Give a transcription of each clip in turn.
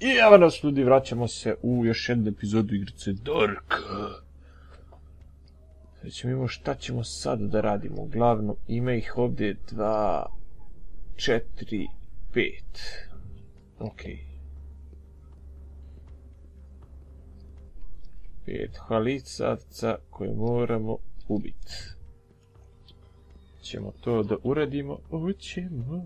I evo nas ljudi, vraćamo se u još jednu epizodu igrice Dark. Sad ćemo imamo šta ćemo sad da radimo. Uglavnom ima ih ovdje 2, 4, 5. Ok. 5 halicavca koje moramo ubiti. Ćemo to da uradimo. Hoćemo.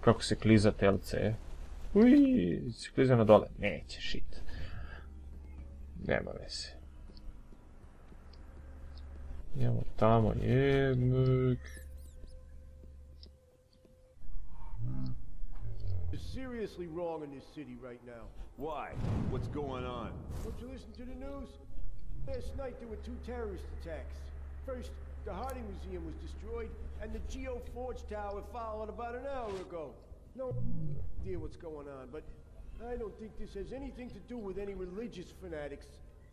Kako se kliza telce? Uiii, se kliza na dole. Neće, shit. Nema veze. Idemo tamo jednog. It's seriously wrong in this city right now. Why? What's going on? Don't you listen to the news? Last night there were 2 terrorist attacks. First, the Harding Museum was destroyed, and the Geo Forge Tower followed about an hour ago. No idea what's going on, but I don't think this has anything to do with any religious fanatics.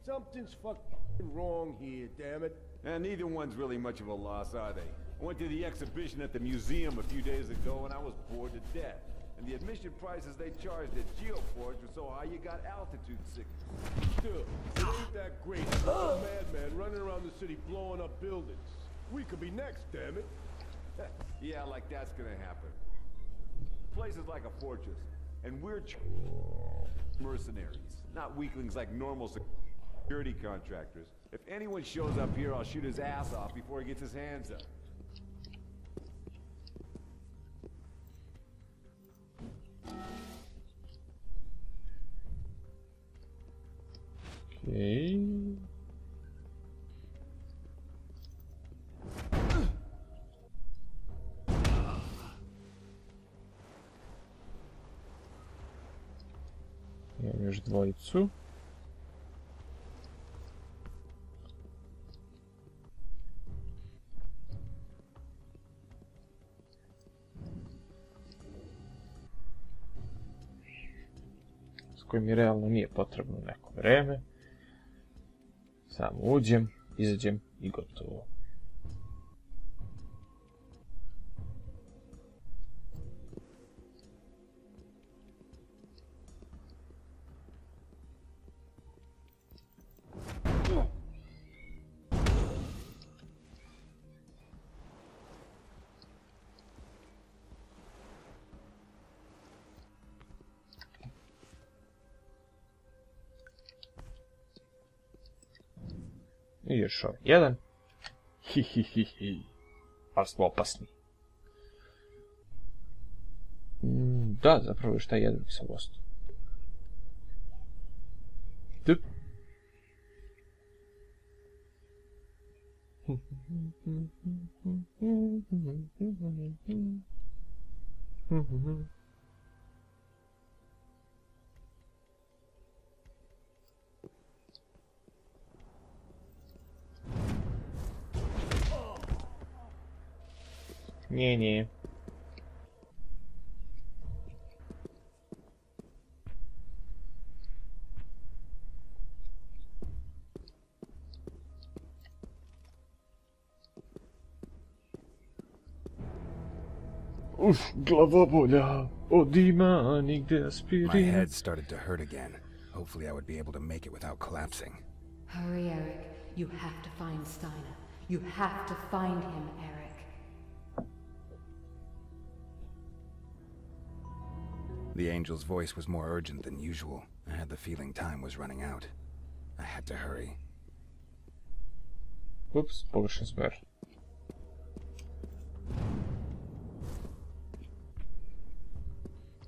Something's fucking wrong here, damn it. And neither one's really much of a loss, are they? I went to the exhibition at the museum a few days ago, and I was bored to death. And the admission prices they charged at Geoforge were so high you got altitude sickness. Still, it ain't that great. A madman running around the city blowing up buildings. We could be next, damn it. Yeah, like that's gonna happen. Place is like a fortress, and we're mercenaries, not weaklings like normal security contractors. If anyone shows up here, I'll shoot his ass off before he gets his hands up. Okay. Imam još dvojicu. S kojim mi realno nije potrebno neko vreme. Samo uđem, izađem i gotovo. I još ovaj jedan. Hihihihi. Ali smo opasni. Da, zapravo još taj jedan sam ostao. Tup. Nie. Uf, glavobolja. Odima, nigde aspirin. My head started to hurt again. Hopefully I would be able to make it without collapsing. Hurry, Eric. You have to find Steiner. You have to find him, Eric. The angel's voice was more urgent than usual. I had the feeling time was running out. I had to hurry. Ups, pogrešan smer.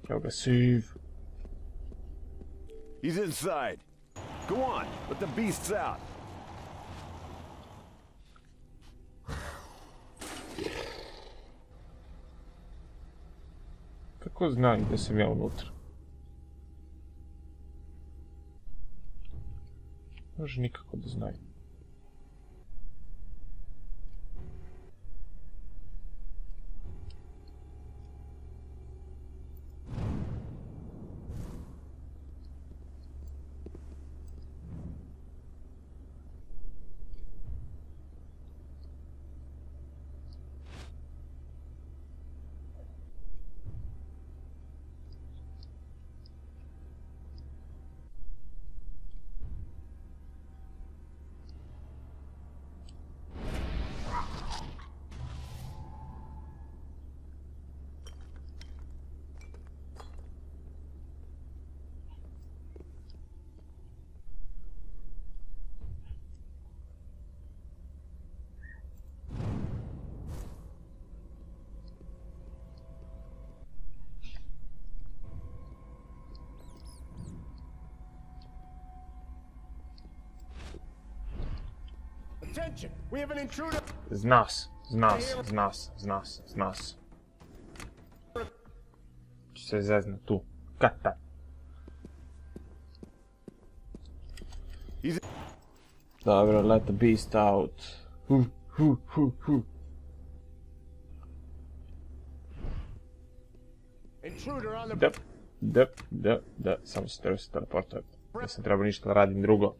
Evo ga, save. He's inside. Go on, let the beasts out. Kako znaju da sam ja unutra? Može nikako da znaju. Attention! We have an intruder! Zna se. Ću se zezna tu. Kata. Dobro, let the beast out. Intruder on the... Da, samo se treba se teleportovati. Nisam trebao ništa da radim drugo.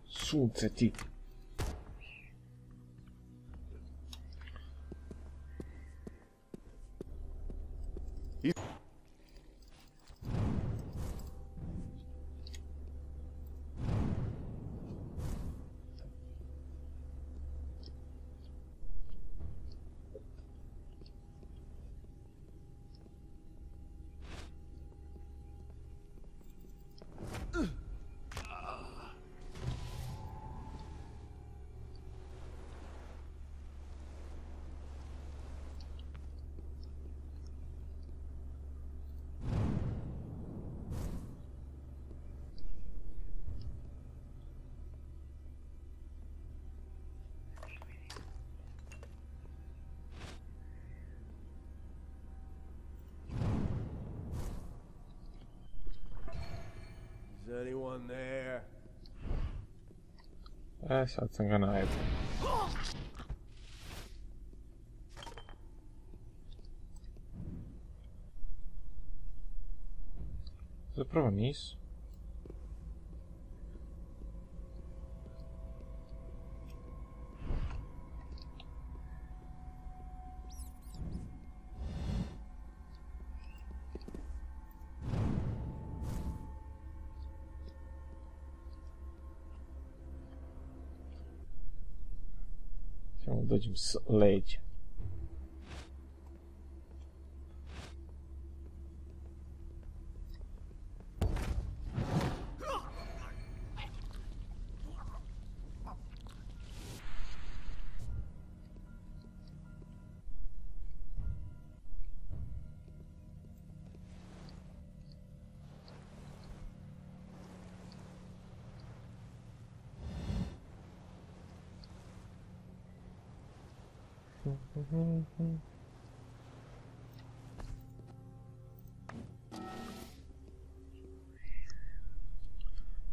Sunce ti. Is anyone there? Sad sam ga najebao. Zapravo nisu. Samo dođem s leđa.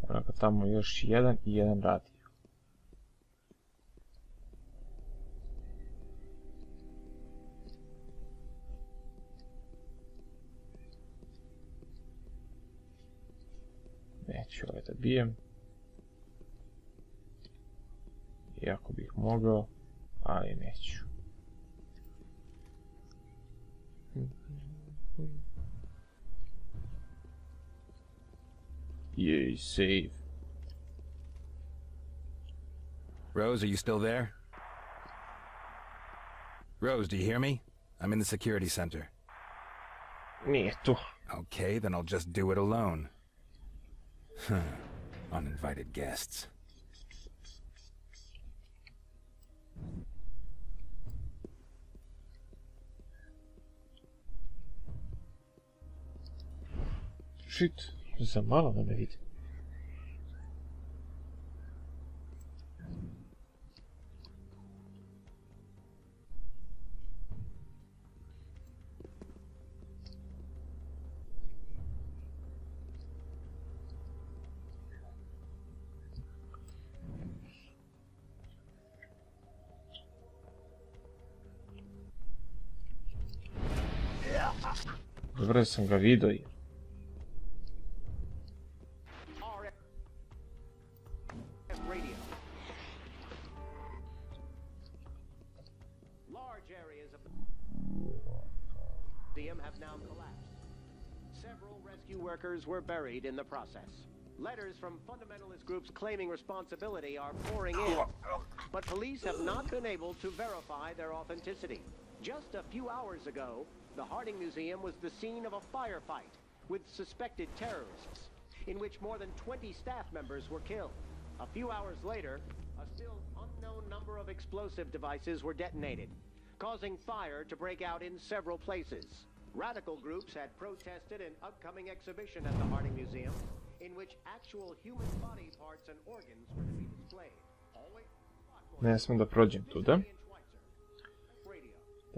Evo tamo još jedan i jedan radi. Neću ovaj da bijem. Iako bih mogao, ali neću. Yay, save. Rose, are you still there? Rose, do you hear me? I'm in the security center. Nije tu. Okay, then I'll just do it alone. Uninvited guests. Shit, za malo da me vidi. Dobro sam ga vidio. Large areas of the museum have now collapsed. Several rescue workers were buried in the process. Letters from fundamentalist groups claiming responsibility are pouring in, but police have not been able to verify their authenticity. Just a few hours ago, the Harding Museum was the scene of a firefight with suspected terrorists, in which more than 20 staff members were killed. A few hours later, a still unknown number of explosive devices were detonated, causing fire to break out in several places. Radical groups had protested an upcoming exhibition at the Harding Museum, in which actual human body parts and organs were to be displayed. Ne smem da prođem tuda.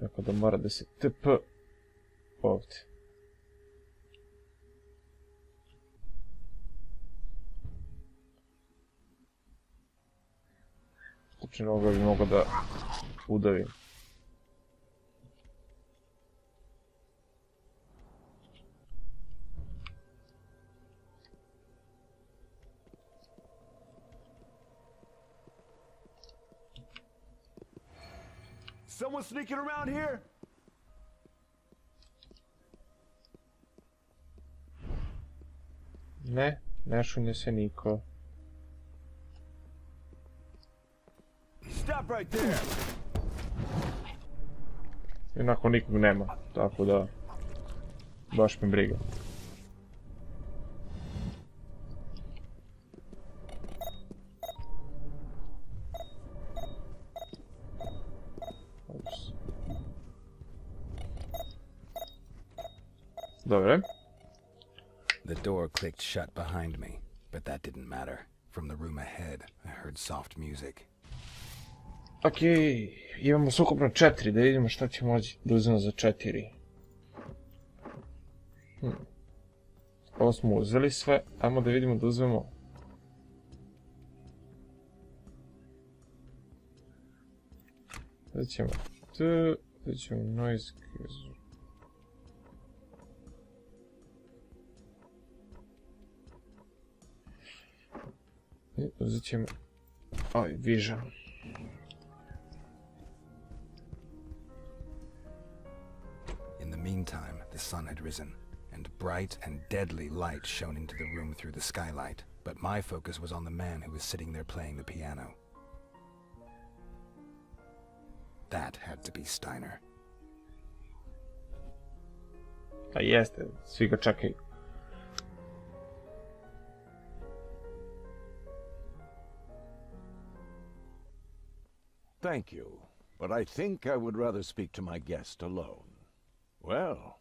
Tako da mora da se TP ovdje. Slučajno ovoga bi mogao da udavim. Someone sneaking around here? Ne, ne šunje se niko. Stop right there. Inako nikog nema, tako da baš me briga. Dobre. The door clicked shut behind me, but that didn't matter. From the room ahead, I heard soft music. Ok, imamo sukupno 4, da vidimo šta će moći da uzmemo za 4. Ovo smo uzeli sve, ajmo da vidimo da uzmemo. Da ćemo tu, da ćemo noise. I uzet ćemo vision. In the meantime, the sun had risen, and bright and deadly light shone into the room through the skylight, but my focus was on the man who was sitting there playing the piano. That had to be Steiner. A jeste, svi ga čekaju. Thank you, but I think I would rather speak to my guest alone. Well,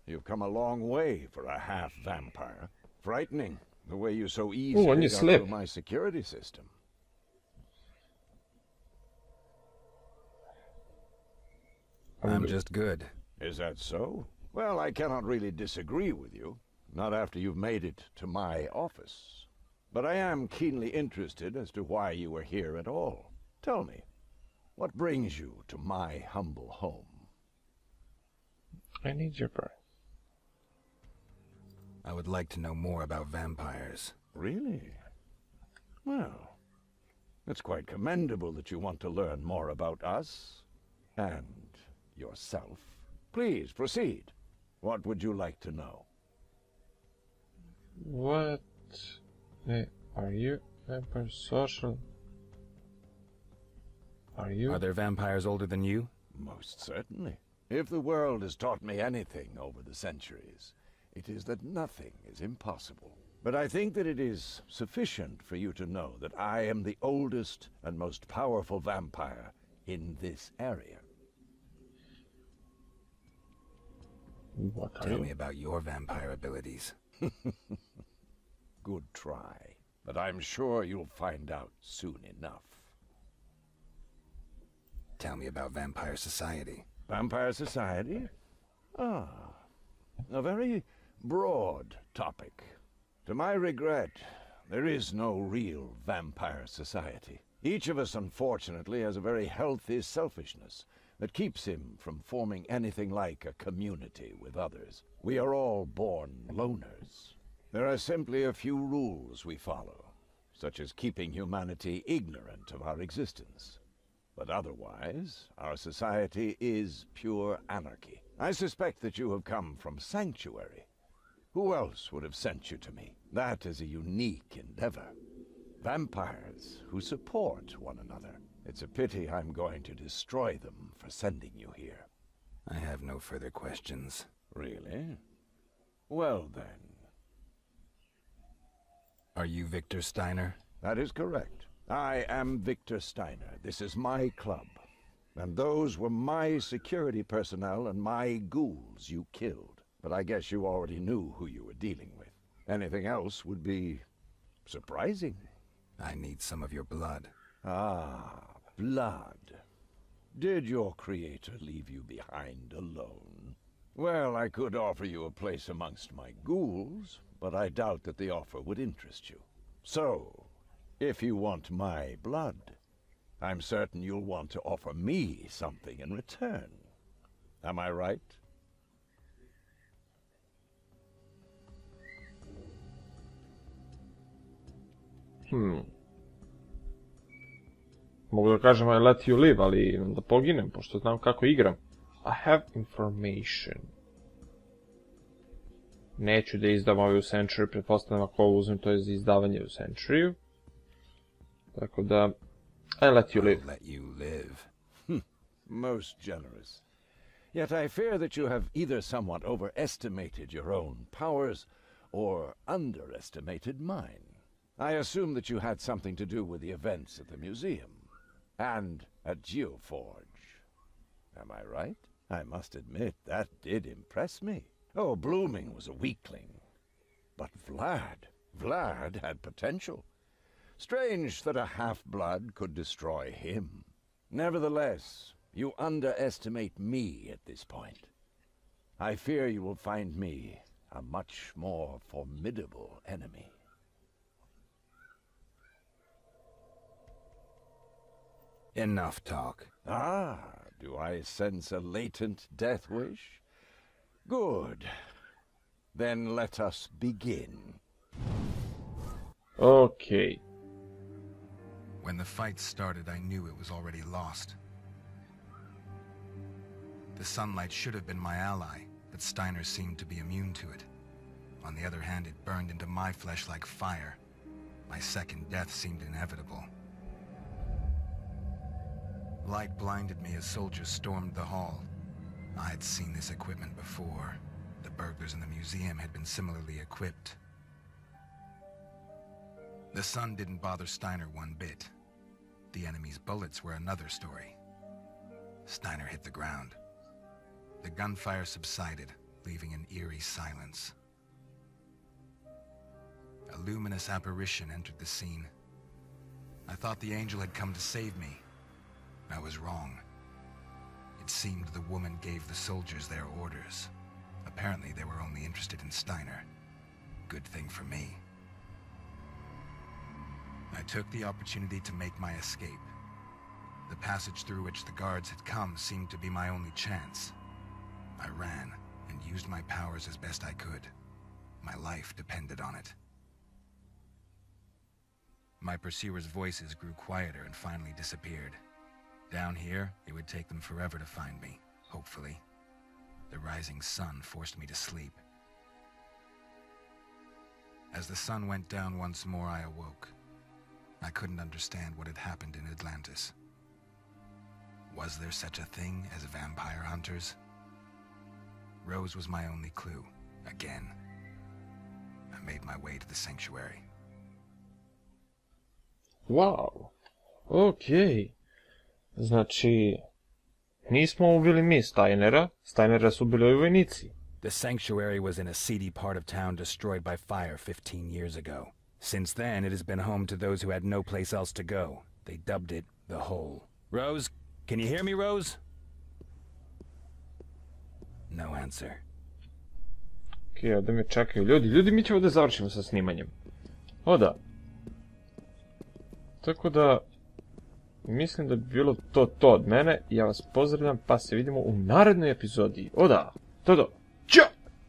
you've come a long way for a half-vampire. Frightening, the way you so easily got through my security system. I'm just good. Is that so? Well, I cannot really disagree with you, not after you've made it to my office. But I am keenly interested as to why you are here at all. Tell me, what brings you to my humble home? I need your prize. I would like to know more about vampires. Really? Well, it's quite commendable that you want to learn more about us and yourself. Please, proceed. What would you like to know? What are you? Vampire social? Are you? Are there vampires older than you? Most certainly. If the world has taught me anything over the centuries, it is that nothing is impossible. But I think that it is sufficient for you to know that I am the oldest and most powerful vampire in this area. Tell me about your vampire abilities. Good try, but I'm sure you'll find out soon enough. Tell me about vampire society. Vampire society? Ah, a very broad topic. To my regret, there is no real vampire society. Each of us, unfortunately, has a very healthy selfishness that keeps him from forming anything like a community with others. We are all born loners. There are simply a few rules we follow, such as keeping humanity ignorant of our existence. But otherwise, our society is pure anarchy. I suspect that you have come from Sanctuary. Who else would have sent you to me? That is a unique endeavor. Vampires who support one another. It's a pity I'm going to destroy them for sending you here. I have no further questions. Really? Well then. Are you Victor Steiner? That is correct. I am Victor Steiner. This is my club. And those were my security personnel and my ghouls you killed. But I guess you already knew who you were dealing with. Anything else would be surprising. I need some of your blood. Ah, blood. Did your creator leave you behind alone? Well, I could offer you a place amongst my ghouls, but I doubt that the offer would interest you. So, if you want my blood, I'm certain you'll want to offer me something in return. Am I right? Mogu da kažem I let you live, ali da poginem, pošto znam kako igram. I have information. Neću da izdam ovaj u Century, pretpostavljam ako ovo uzmem, to je za izdavanje u Century. Tako da, I let you live. Let you live. Most generous. Yet I fear that you have either somewhat overestimated your own powers, or underestimated mine. I assume that you had something to do with the events at the museum, and at Geoforge. Am I right? I must admit, that did impress me. Oh, Blooming was a weakling. But Vlad had potential. Strange that a half-blood could destroy him. Nevertheless, you underestimate me at this point. I fear you will find me a much more formidable enemy. Enough talk. Ah, do I sense a latent death wish? Good. Then let us begin. Okay. When the fight started, I knew it was already lost. The sunlight should have been my ally, but Steiner seemed to be immune to it. On the other hand, it burned into my flesh like fire. My second death seemed inevitable. Light blinded me as soldiers stormed the hall. I had seen this equipment before. The burglars in the museum had been similarly equipped. The sun didn't bother Steiner one bit. The enemy's bullets were another story. Steiner hit the ground. The gunfire subsided, leaving an eerie silence. A luminous apparition entered the scene. I thought the angel had come to save me. I was wrong. It seemed the woman gave the soldiers their orders. Apparently they were only interested in Steiner. Good thing for me. I took the opportunity to make my escape. The passage through which the guards had come seemed to be my only chance. I ran and used my powers as best I could. My life depended on it. My pursuers' voices grew quieter and finally disappeared. Down here, it would take them forever to find me, hopefully. The rising sun forced me to sleep. As the sun went down once more, I awoke. I couldn't understand what had happened in Atlantis. Was there such a thing as vampire hunters? Rose was my only clue, again. I made my way to the sanctuary. Wow. Okej. Znači, nismo ubili mi Steinera. Steinera su ubili ovi vojnici. The sanctuary was in a seedy part of town destroyed by fire 15 years ago. Since then, it has been home to those who had no place else to go. They dubbed it the Hole. Rose? Can you hear me, Rose? No answer. Okej, ovdje me čekaju ljudi. Ljudi, mi ćemo da završimo sa snimanjem. O da. Tako da, mislim da bi bilo to od mene. Ja vas pozdravljam, pa se vidimo u narednoj epizodi. O da, to do.